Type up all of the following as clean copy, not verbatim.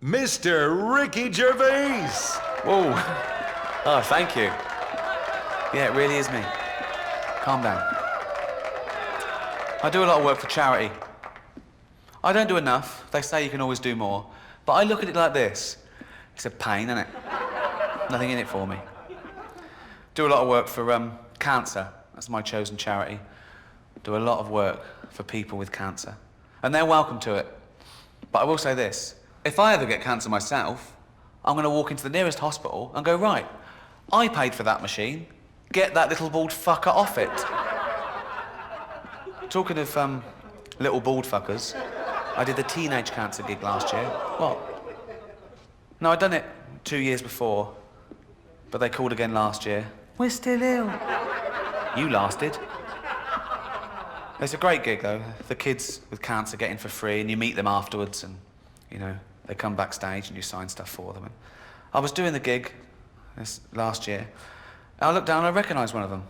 Mr. Ricky Gervais. Whoa. Oh, thank you. Yeah, it really is me. Calm down. I do a lot of work for charity. I don't do enough. They say you can always do more. But I look at it like this. It's a pain, isn't it? Nothing in it for me. Do a lot of work for cancer. That's my chosen charity. Do a lot of work for people with cancer. And they're welcome to it. But I will say this. If I ever get cancer myself, I'm going to walk into the nearest hospital and go, right, I paid for that machine. Get that little bald fucker off it. Talking of little bald fuckers, I did the teenage cancer gig last year. What? No, I'd done it 2 years before, but they called again last year. We're still ill. You lasted. It's a great gig, though. The kids with cancer get in for free, and you meet them afterwards, and, you know, they come backstage and you sign stuff for them. And I was doing the gig this last year, and I looked down and I recognised one of them.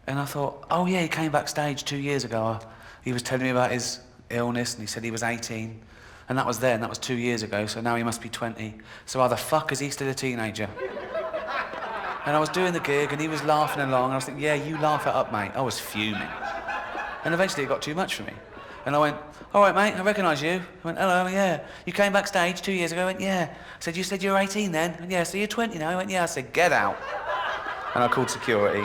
And I thought, oh yeah, he came backstage 2 years ago. He was telling me about his illness, and he said he was 18. And that was then, that was 2 years ago, so now he must be 20. So how the fuck is he still a teenager? And I was doing the gig, and he was laughing along, and I was thinking, yeah, you laugh it up, mate. I was fuming. And eventually it got too much for me. And I went, all right, mate, I recognise you. I went, hello, yeah. You came backstage 2 years ago? I went, yeah. I said, you said you were 18 then? I went, yeah, so you're 20 now? I went, yeah. I said, get out. And I called security,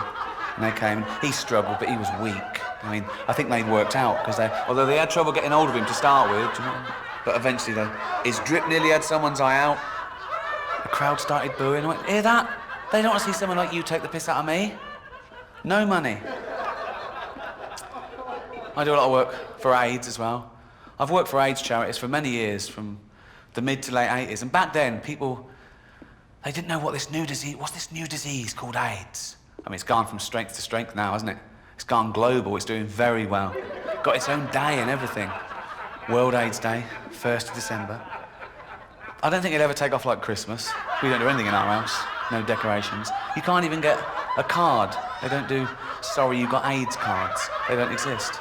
and they came. He struggled, but he was weak. I mean, I think they'd worked out, because although they had trouble getting hold of him to start with, do you know, but eventually his drip nearly had someone's eye out. The crowd started booing. I went, hear that? They don't want to see someone like you take the piss out of me. No money. I do a lot of work for AIDS as well. I've worked for AIDS charities for many years, from the mid to late 80s. And back then, people, they didn't know what's this new disease called AIDS? I mean, it's gone from strength to strength now, hasn't it? It's gone global, it's doing very well. Got its own day and everything. World AIDS Day, 1st of December. I don't think it'll ever take off like Christmas. We don't do anything in our house, no decorations. You can't even get a card. They don't do, sorry, you got AIDS cards. They don't exist.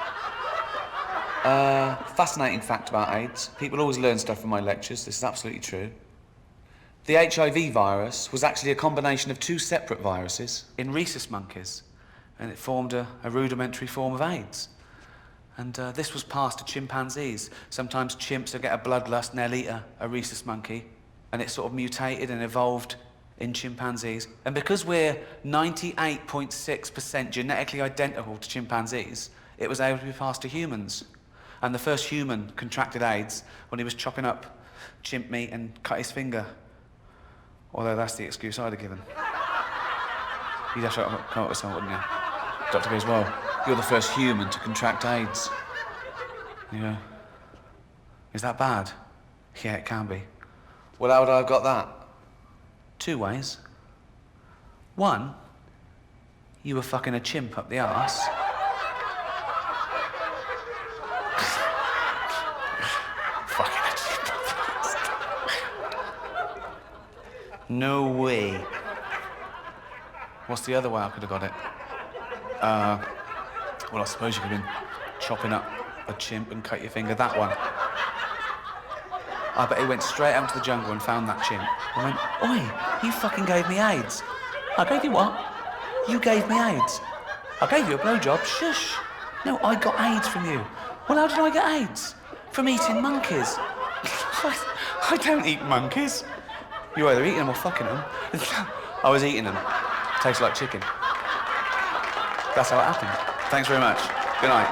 Fascinating fact about AIDS. People always learn stuff from my lectures. This is absolutely true. The HIV virus was actually a combination of two separate viruses in rhesus monkeys, and it formed a rudimentary form of AIDS. And this was passed to chimpanzees. Sometimes chimps will get a bloodlust and they'll eat a rhesus monkey, and it sort of mutated and evolved in chimpanzees. And because we're 98.6% genetically identical to chimpanzees, it was able to be passed to humans. And the first human contracted AIDS when he was chopping up chimp meat and cut his finger. Although that's the excuse I'd have given. You'd have to come up with something, wouldn't you? Doctor goes, well, you're the first human to contract AIDS. You go, is that bad? Yeah, it can be. Well, how would I have got that? 2 ways. One, you were fucking a chimp up the arse. No way. What's the other way I could have got it? Well, I suppose you could have been chopping up a chimp and cut your finger. That one. I bet he went straight out into the jungle and found that chimp. I went, oi, you fucking gave me AIDS. I gave you what? You gave me AIDS. I gave you a blowjob. Shush. No, I got AIDS from you. Well, how did I get AIDS? From eating monkeys. I don't eat monkeys. You're either eating them or fucking them. I was eating them. Tastes like chicken. That's how it happened. Thanks very much. Good night.